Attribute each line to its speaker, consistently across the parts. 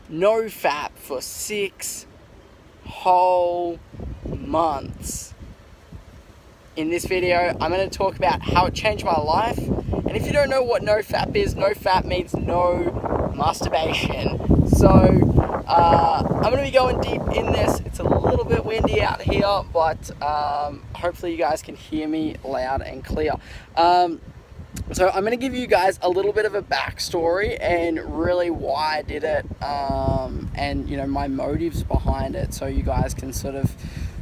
Speaker 1: no fap for 6 whole months. In this video, I'm going to talk about how it changed my life. And if you don't know what no fap is, no fap means no masturbation. So, I'm going to be going deep in this. It's a little bit windy out here, but hopefully you guys can hear me loud and clear. So I'm going to give you guys a little bit of a backstory and really why I did it, and, you know, my motives behind it, so you guys can sort of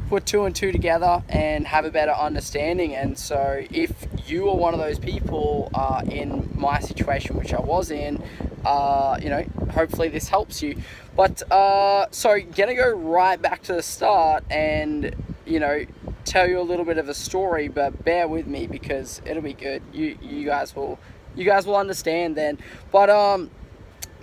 Speaker 1: put 2 and 2 together and have a better understanding. And so if you are one of those people in my situation, which I was in, you know, hopefully this helps you. But so gonna go right back to the start and, you know, tell you a little bit of a story, but bear with me because it'll be good. You guys will understand then. But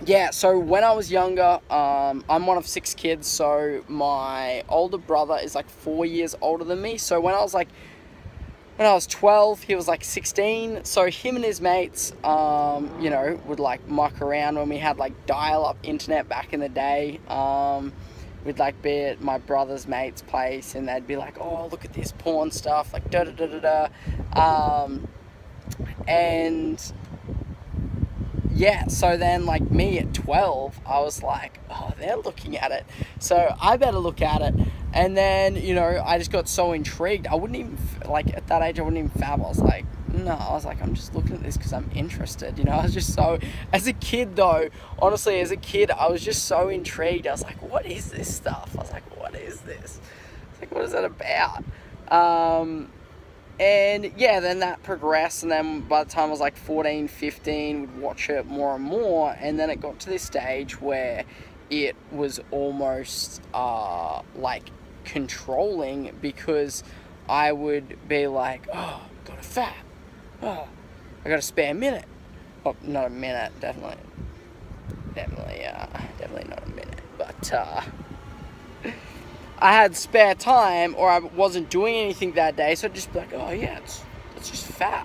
Speaker 1: yeah, so when I was younger, I'm one of 6 kids, so my older brother is like 4 years older than me. So when I was 12, he was like 16. So him and his mates, you know, would like muck around when we had like dial-up internet back in the day. We'd like be at my brother's mate's place, and they'd be like, "Oh, look at this porn stuff," like da da da da da. And yeah, so then like me at 12, I was like, "Oh, they're looking at it, so I better look at it." And then, you know, I just got so intrigued. I wouldn't even, like, at that age, I wouldn't even fab. I was like, no, I was like, I'm just looking at this because I'm interested, you know. I was just so, as a kid though, honestly, as a kid, I was just so intrigued. I was like, what is this stuff? I was like, what is this? I was like, what is that about? And yeah, then that progressed, and then by the time I was like 14, 15, we'd watch it more and more, and then it got to this stage where it was almost like controlling, because I would be like, oh, got a fap, oh, I got a spare minute. Oh, not a minute, definitely not a minute, but I had spare time, or I wasn't doing anything that day, so I'd just be like, oh yeah, it's just fap.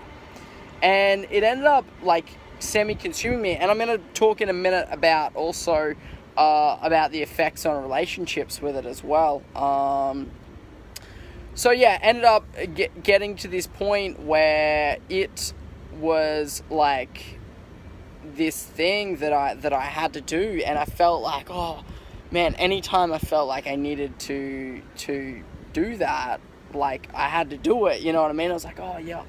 Speaker 1: And it ended up like semi-consuming me, and I'm going to talk in a minute about also about the effects on relationships with it as well. So yeah, ended up getting to this point where it was like this thing that I had to do, and I felt like, oh man, anytime I felt like I needed to do that, like I had to do it, you know what I mean? I was like, oh yeah,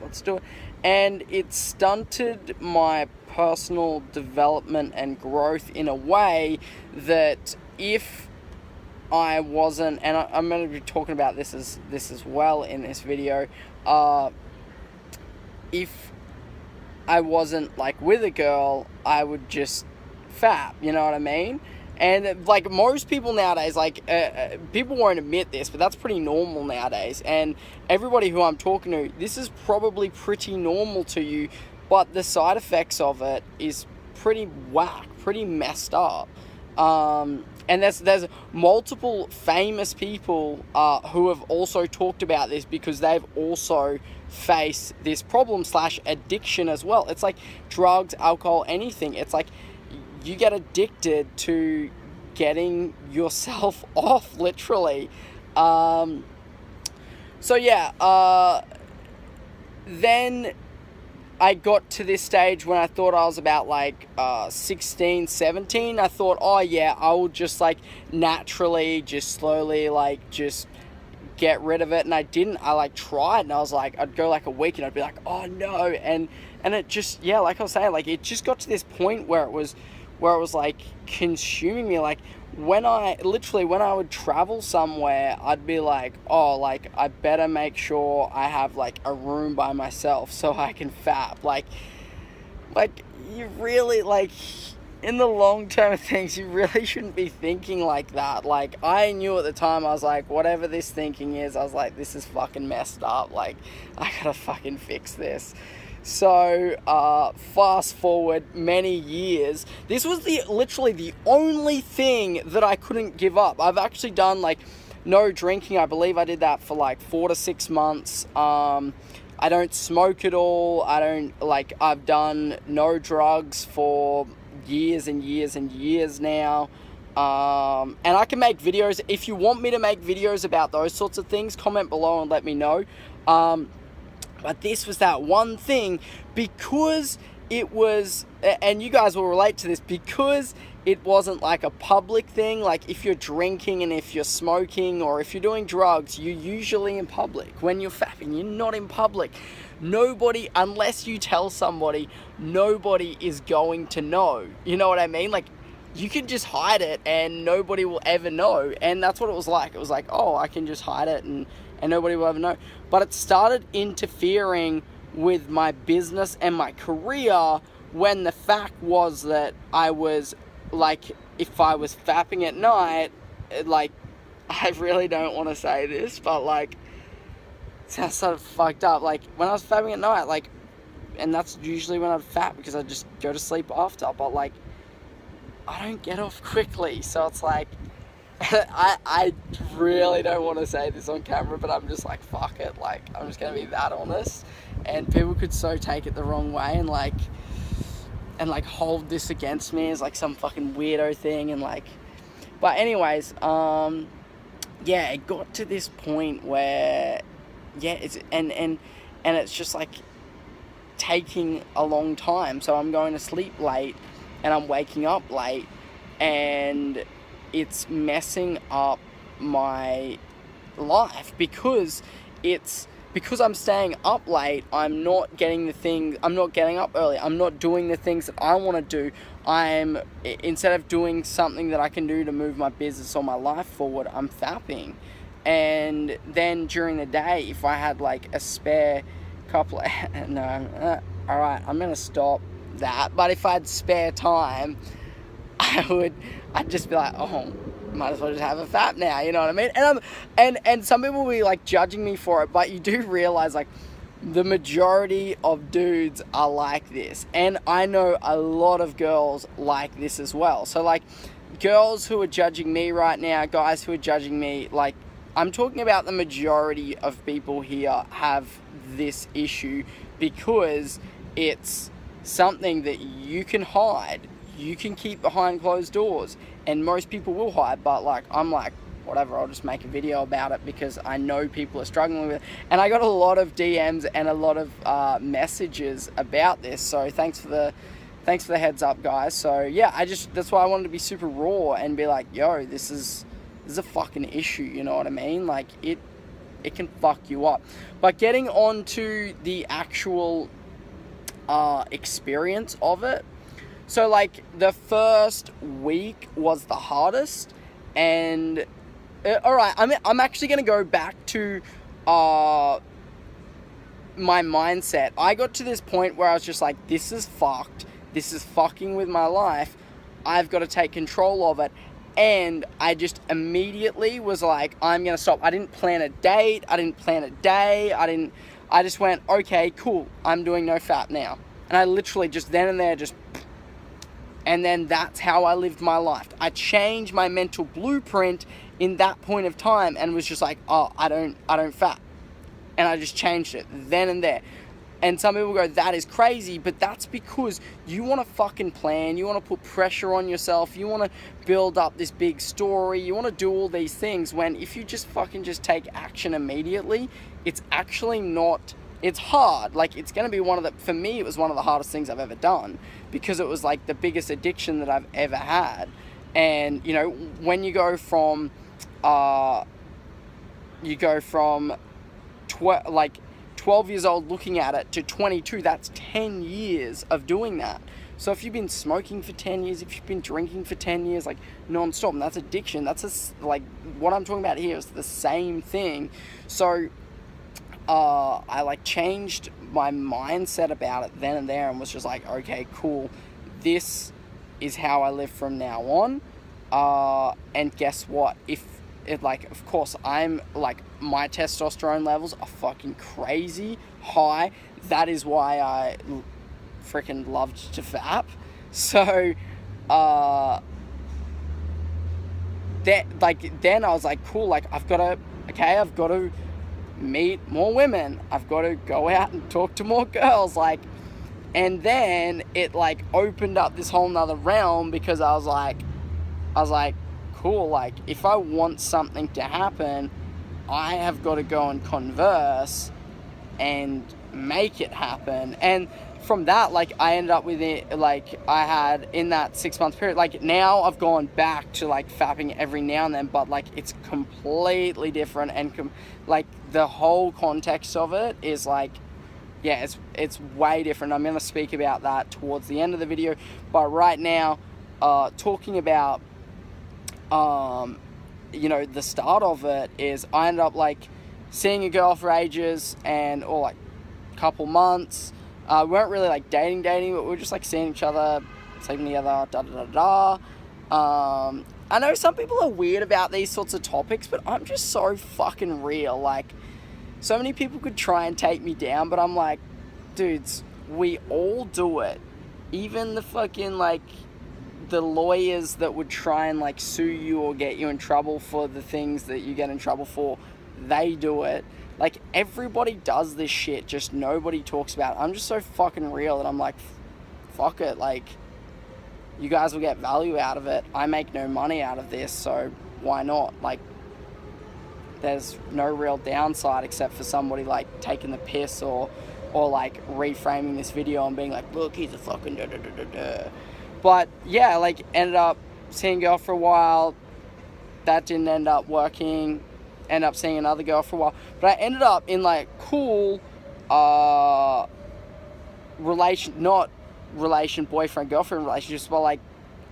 Speaker 1: let's do it. And it stunted my personal development and growth in a way that if I wasn't, and I'm going to be talking about this as well in this video, if I wasn't like with a girl, I would just fap, you know what I mean? And like most people nowadays, like people won't admit this, but that's pretty normal nowadays. And everybody who I'm talking to, this is probably pretty normal to you, but the side effects of it is pretty whack, pretty messed up. And there's multiple famous people who have also talked about this, because they've also faced this problem / addiction as well. It's like drugs, alcohol, anything. It's like you get addicted to getting yourself off, literally. So yeah, then I got to this stage when I thought I was about like 16, 17. I thought, oh yeah, I will just like naturally, just slowly, like just get rid of it. And I didn't. I like tried, and I was like, I'd go like a week and I'd be like, oh no. And it just, yeah, like I was saying, like it just got to this point where it was like consuming me. Like when I would travel somewhere, I'd be like, oh, like I better make sure I have like a room by myself so I can fap. Like you really, like, in the long term of things, you really shouldn't be thinking like that. Like I knew at the time, I was like, whatever this thinking is, I was like, this is fucking messed up. Like I gotta fucking fix this. So, fast forward many years, this was literally the only thing that I couldn't give up. I've actually done, like, no drinking. I believe I did that for, like, 4 to 6 months. I don't smoke at all. I've done no drugs for years and years and years now. And I can make videos. If you want me to make videos about those sorts of things, comment below and let me know. But this was that one thing, because it was, and you guys will relate to this, because it wasn't like a public thing. Like if you're drinking and if you're smoking or if you're doing drugs, you're usually in public. When you're fapping, you're not in public. Nobody, unless you tell somebody, nobody is going to know. You know what I mean? Like, you can just hide it and nobody will ever know. And that's what it was like. It was like, oh, I can just hide it and nobody will ever know. But it started interfering with my business and my career, when the fact was that I was, like, if I was fapping at night, like, I really don't want to say this, but, like, it sounds sort of fucked up. Like, when I was fapping at night, like, and that's usually when I'd fap, because I'd just go to sleep after, but, like, I don't get off quickly, so it's like, I really don't want to say this on camera, but I'm just like, fuck it, like, I'm just going to be that honest, and people could so take it the wrong way, and hold this against me as, like, some fucking weirdo thing, and, like, but anyways, yeah, it got to this point where, yeah, it's, and it's just, like, taking a long time, so I'm going to sleep late, and I'm waking up late, and it's messing up my life, because I'm staying up late. I'm not getting up early. I'm not doing the things that I want to do. Instead of doing something that I can do to move my business or my life forward, I'm fapping. And then during the day, if I had, like, a spare couple of, alright, I'm going to stop that. But if I had spare time, I'd just be like, oh, might as well just have a fap now, you know what I mean? And some people will be, like, judging me for it, but you do realize, like, the majority of dudes are like this, and I know a lot of girls like this as well. So, like, girls who are judging me right now, guys who are judging me, like, I'm talking about the majority of people here have this issue, because it's something that you can hide, you can keep behind closed doors, and most people will hide, but, like, I'm like, whatever, I'll just make a video about it because I know people are struggling with it. And I got a lot of DMs and a lot of messages about this, so thanks for the heads up, guys. So yeah, that's why I wanted to be super raw and be like, yo, this is a fucking issue, you know what I mean? Like, it can fuck you up. But getting on to the actual experience of it, so, like, the first week was the hardest, and alright, I'm actually going to go back to my mindset. I got to this point where I was just like, this is fucked, this is fucking with my life, I've got to take control of it, and I just immediately was like, I'm going to stop. I didn't plan a date, I didn't plan a day, I just went, okay, cool, I'm doing no fap now. And I literally just then and there and then that's how I lived my life. I changed my mental blueprint in that point of time and was just like, oh, I don't fap. And I just changed it then and there. And some people go, that is crazy, but that's because you want to fucking plan, you want to put pressure on yourself, you want to build up this big story, you want to do all these things, when if you just fucking just take action immediately, it's actually not, it's hard. Like, it's going to be for me, it was one of the hardest things I've ever done, because it was like the biggest addiction that I've ever had. And, you know, when you go from 12 years old looking at it to 22, that's 10 years of doing that. So if you've been smoking for 10 years, if you've been drinking for 10 years, like, non-stop, and that's addiction, like, what I'm talking about here is the same thing. So I, like, changed my mindset about it then and there, and was just like, okay, cool, this is how I live from now on. And guess what? Of course, I'm, like, my testosterone levels are fucking crazy high. That is why I freaking loved to fap. So, then I was like, cool, like, I've got to meet more women. I've got to go out and talk to more girls. Like, And then it like opened up this whole nother realm, because I was like, cool, like if I want something to happen, I have got to go and converse and make it happen. And from that, like, I ended up with it, like, I had in that 6 month period, like, now I've gone back to like fapping every now and then, but like it's completely different, and like the whole context of it is like, yeah, it's way different. I'm going to speak about that towards the end of the video, but right now, talking about you know, the start of it is I ended up like seeing a girl for ages, or like a couple months. We weren't really like dating, but we were just like seeing each other, sleeping together, I know some people are weird about these sorts of topics, but I'm just so fucking real. Like, so many people could try and take me down, but I'm like, dudes, we all do it. Even the fucking like the lawyers that would try and like sue you or get you in trouble for the things that you get in trouble for, they do it. Like, everybody does this shit, just nobody talks about it. I'm just so fucking real that I'm like, fuck it, like, you guys will get value out of it. I make no money out of this, so why not? Like, there's no real downside except for somebody like taking the piss or like reframing this video and being like, look, he's a fucking da-da-da-da-da. But yeah, like, ended up seeing a girl for a while. That didn't end up working. Ended up seeing another girl for a while. But I ended up in like cool boyfriend girlfriend relationships, but like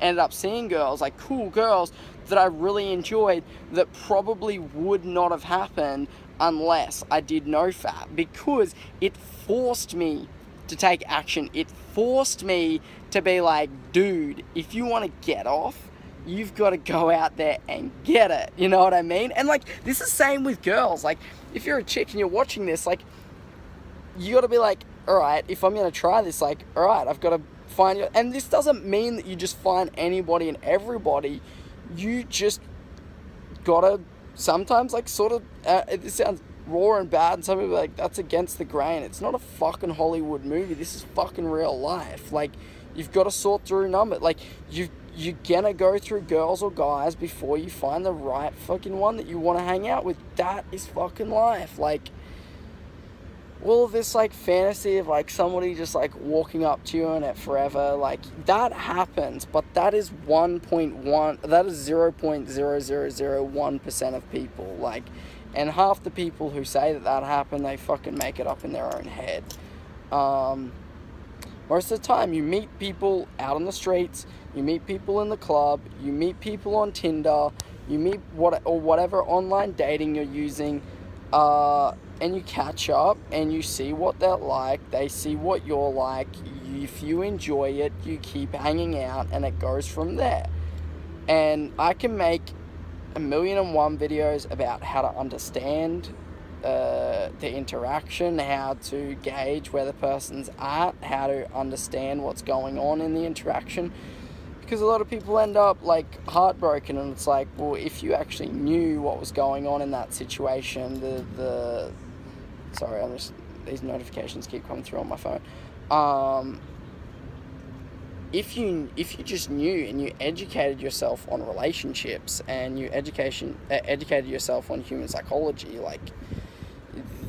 Speaker 1: ended up seeing girls, like cool girls that I really enjoyed, that probably would not have happened unless I did NoFap, because it forced me to take action. It forced me to be like, dude, if you want to get off, you've got to go out there and get it. You know what I mean? And like, this is the same with girls. Like, if you're a chick and you're watching this, like, you got to be like, all right, if I'm going to try this, like, all right, I've got to find you. And this doesn't mean that you just find anybody and everybody. You just got to sometimes, like, sort of, this sounds raw and bad, and some people are like, that's against the grain. It's not a fucking Hollywood movie. This is fucking real life. Like, you've got to sort through numbers. Like, you're gonna go through girls or guys before you find the right fucking one that you want to hang out with. That is fucking life. Like, all of this, like, fantasy of, like, somebody just, like, walking up to you and it forever, like, that happens, but that is 0.0001% of people, like, and half the people who say that happened, they fucking make it up in their own head. Most of the time, you meet people out on the streets, you meet people in the club, you meet people on Tinder, you meet whatever online dating you're using, and you catch up and you see what they're like, they see what you're like. If you enjoy it, you keep hanging out, and it goes from there. And I can make 1,000,001 videos about how to understand the interaction, how to gauge where the person's at, how to understand what's going on in the interaction, because a lot of people end up like heartbroken, and it's like, well, if you actually knew what was going on in that situation, these notifications keep coming through on my phone. If you just knew and you educated yourself on relationships, and you educated yourself on human psychology, like,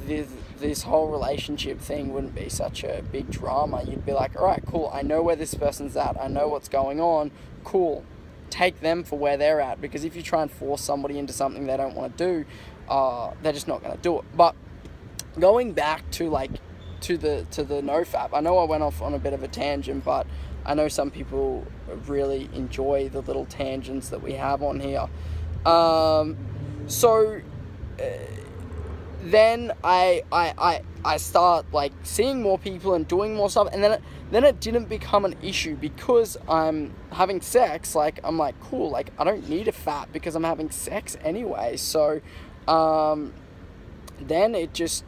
Speaker 1: this whole relationship thing wouldn't be such a big drama. You'd be like, all right, cool, I know where this person's at, I know what's going on, cool, take them for where they're at. Because if you try and force somebody into something they don't want to do, they're just not going to do it. But going back to like to the NoFap, I know I went off on a bit of a tangent, but I know some people really enjoy the little tangents that we have on here. Then I start like seeing more people and doing more stuff, and then it didn't become an issue because I'm having sex. Like, I'm like, cool, like, I don't need a fap because I'm having sex anyway. So then it just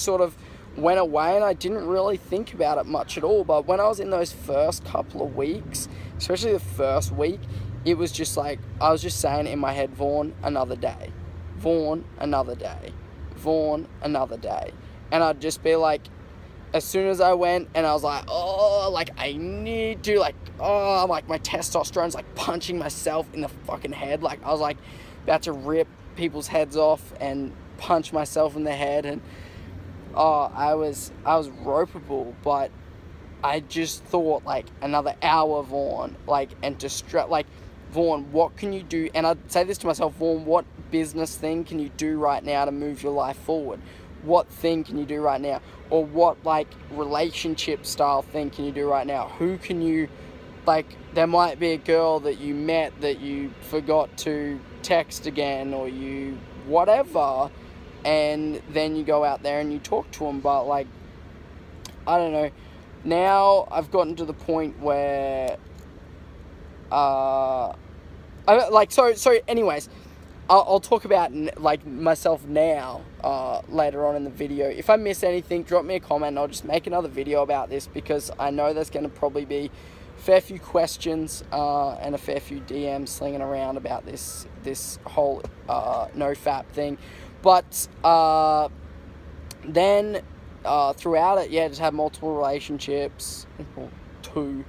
Speaker 1: sort of went away, and I didn't really think about it much at all. But when I was in those first couple of weeks, especially the first week, it was just like, I was just saying in my head, Vaughn, another day. Vaughn, another day. Vaughn, another day. And I'd just be like, as soon as I went and I was like, oh, like, I need to, like, oh, like, my testosterone's, like, punching myself in the fucking head. Like, I was, like, about to rip people's heads off and punch myself in the head. And, oh, I was ropeable, but I just thought, like, another hour, Vaughn, like, and like, Vaughn, what can you do? And I'd say this to myself, Vaughn, what business thing can you do right now to move your life forward? What thing can you do right now? Or what, like, relationship style thing can you do right now? Who can you, like, there might be a girl that you met that you forgot to text again, or you whatever, and then you go out there and you talk to them. But, like, I don't know. Now I've gotten to the point where, anyways, I'll talk about, like, myself now, later on in the video. If I miss anything, drop me a comment and I'll just make another video about this, because I know there's going to probably be a fair few questions, and a fair few DMs slinging around about this whole, no Fap thing. But, then, throughout it, yeah, just have multiple relationships, well, two,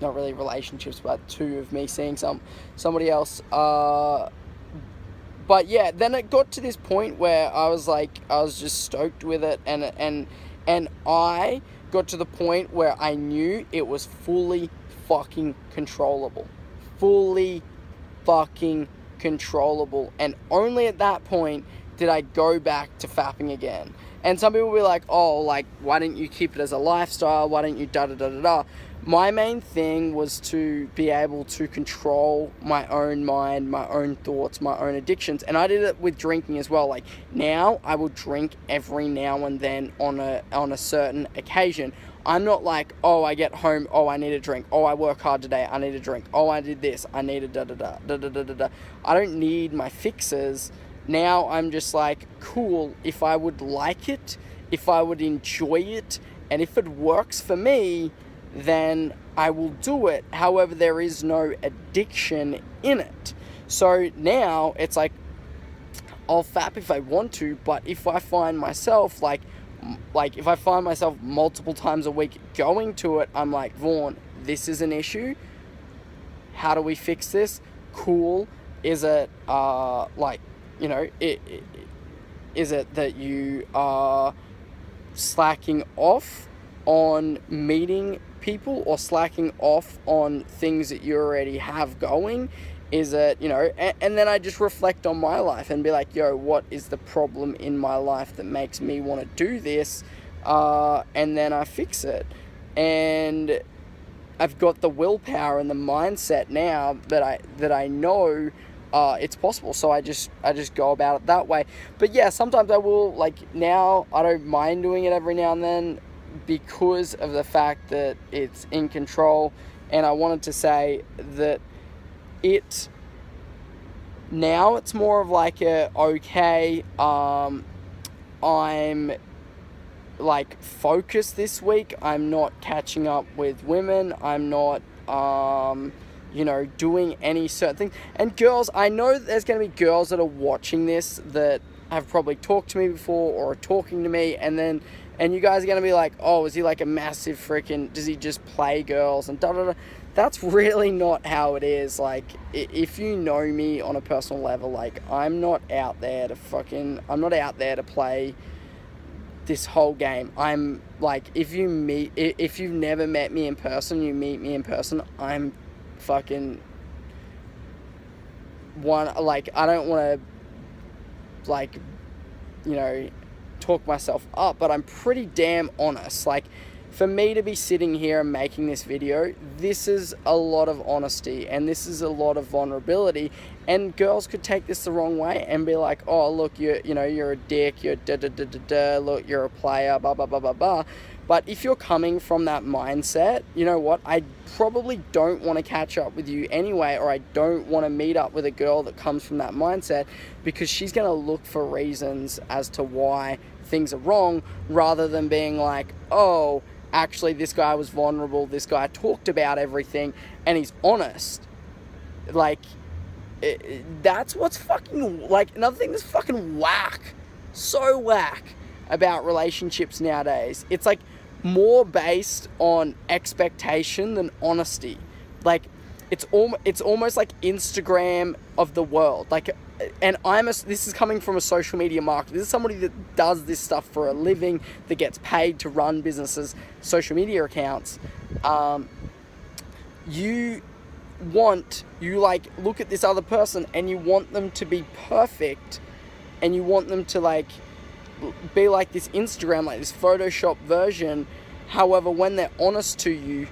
Speaker 1: not really relationships, but two of me seeing somebody else, but yeah, then it got to this point where I was just stoked with it, and I got to the point where I knew it was fully fucking controllable. Fully fucking controllable. And only at that point did I go back to fapping again. And some people will be like, oh, like, why didn't you keep it as a lifestyle? Why didn't you da-da-da-da-da? My main thing was to be able to control my own mind, my own thoughts, my own addictions. And I did it with drinking as well. Like, now I will drink every now and then on a certain occasion. I'm not like, oh, I get home, oh, I need a drink. Oh, I work hard today, I need a drink. Oh, I did this, I need a da-da-da, da-da-da-da-da. I don't need my fixes. Now I'm just like, cool, if I would like it, if I would enjoy it, and if it works for me, then I will do it. However, there is no addiction in it. So now it's like, I'll fap if I want to, but if I find myself like if I find myself multiple times a week going to it, I'm like, Vaughn, this is an issue. How do we fix this? Cool. Is it is it that you are slacking off on meeting people, or slacking off on things that you already have going? Is it, and then I just reflect on my life and be like, yo, what is the problem in my life that makes me want to do this? And then I fix it. And I've got the willpower and the mindset now that I know it's possible. So I just go about it that way. But yeah, sometimes I will, like, now I don't mind doing it every now and then, because of the fact that it's in control. And I wanted to say that now it's more of like okay, I'm like focused this week. I'm not catching up with women. I'm not doing any certain things. And girls, I know that there's going to be girls that are watching this that have probably talked to me before or are talking to me, and you guys are going to be like, oh, is he like a massive freaking, does he just play girls and da-da-da? That's really not how it is. Like, if you know me on a personal level, like, I'm not out there to play this whole game. I'm like, if you've never met me in person, you meet me in person, I'm fucking like, I don't want to, like, talk myself up, but I'm pretty damn honest. Like, for me to be sitting here and making this video, this is a lot of honesty, and this is a lot of vulnerability, and girls could take this the wrong way and be like, oh, look, you're a dick, you're da-da-da-da-da, look, you're a player, blah, blah, blah, blah, blah. But if you're coming from that mindset, you know what, I probably don't want to catch up with you anyway, or I don't want to meet up with a girl that comes from that mindset, because she's going to look for reasons as to why things are wrong, rather than being like, oh, actually, this guy was vulnerable, this guy talked about everything, and he's honest. Like, that's what's fucking, like, another thing that's fucking whack, so whack about relationships nowadays. It's like, more based on expectation than honesty. Like, it's almost like Instagram of the world. Like, and this is coming from a social media marketer. This is somebody that does this stuff for a living, that gets paid to run businesses, social media accounts. You like look at this other person and you want them to be perfect, and you want them to like be like this Instagram, like this Photoshop version. However, when they're honest to you,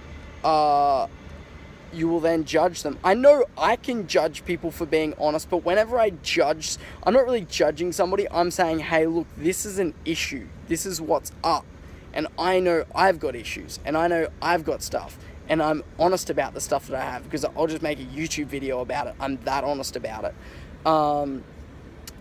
Speaker 1: you will then judge them. I know I can judge people for being honest, but whenever I judge, I'm not really judging somebody. I'm saying, hey, look, this is an issue. This is what's up. And I know I've got issues, and I know I've got stuff, and I'm honest about the stuff that I have, because I'll just make a YouTube video about it. I'm that honest about it.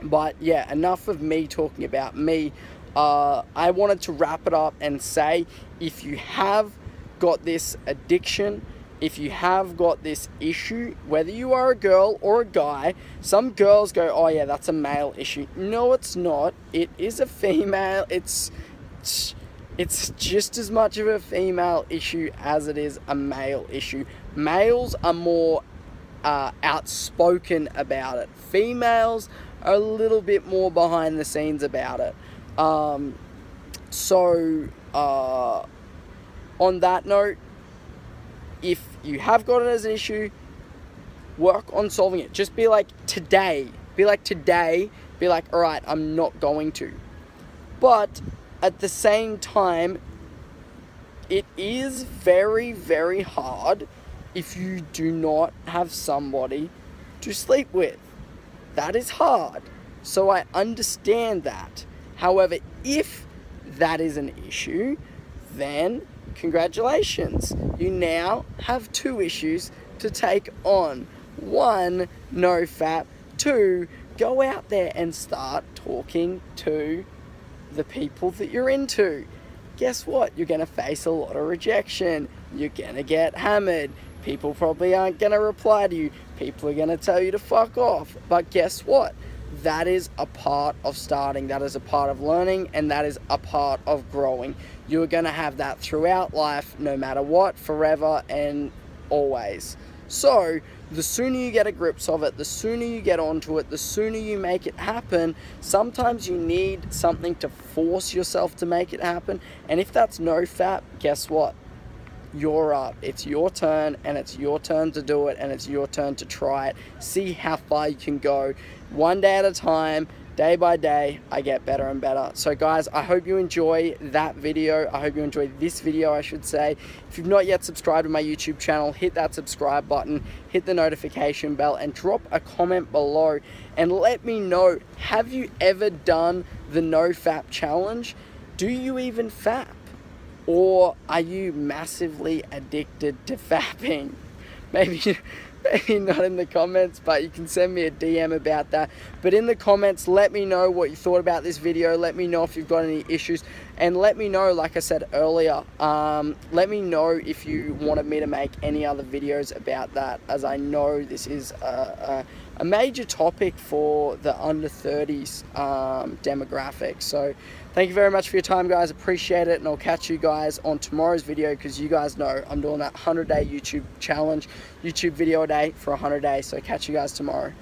Speaker 1: But yeah, enough of me talking about me. I wanted to wrap it up and say, if you have got this addiction, if you have got this issue, whether you are a girl or a guy, some girls go, oh yeah, that's a male issue. No, it's not. It is a female. It's just as much of a female issue as it is a male issue. Males are more outspoken about it. Females are a little bit more behind the scenes about it. So on that note, if you have got it as an issue, work on solving it. Just be like, today, all right, I'm not going to. But at the same time, it is very, very hard if you do not have somebody to sleep with. That is hard. So I understand that. However, if that is an issue, then congratulations. You now have 2 issues to take on. 1, no fap. 2, go out there and start talking to the people that you're into. Guess what? You're going to face a lot of rejection. You're going to get hammered. People probably aren't going to reply to you. People are going to tell you to fuck off. But guess what? That is a part of starting. That is a part of learning, and that is a part of growing. You're going to have that throughout life, no matter what, forever and always. So the sooner you get a grip of it, the sooner you get onto it, the sooner you make it happen. Sometimes you need something to force yourself to make it happen. And if that's no fap, guess what? You're up. It's your turn, and it's your turn to do it, and it's your turn to try it. See how far you can go. One day at a time, day by day, I get better and better. So guys, I hope you enjoy that video. I hope you enjoy this video, I should say. If you've not yet subscribed to my YouTube channel, hit that subscribe button, hit the notification bell, and drop a comment below and let me know, have you ever done the no fap challenge? Do you even fap? Or are you massively addicted to fapping? Maybe not in the comments, but you can send me a DM about that. But in the comments, let me know what you thought about this video. Let me know if you've got any issues. And let me know, like I said earlier, let me know if you wanted me to make any other videos about that, as I know this is a major topic for the under 30s demographic. So thank you very much for your time, guys. Appreciate it, and I'll catch you guys on tomorrow's video, because you guys know I'm doing that 100-day YouTube challenge, YouTube video a day for 100 days. So catch you guys tomorrow.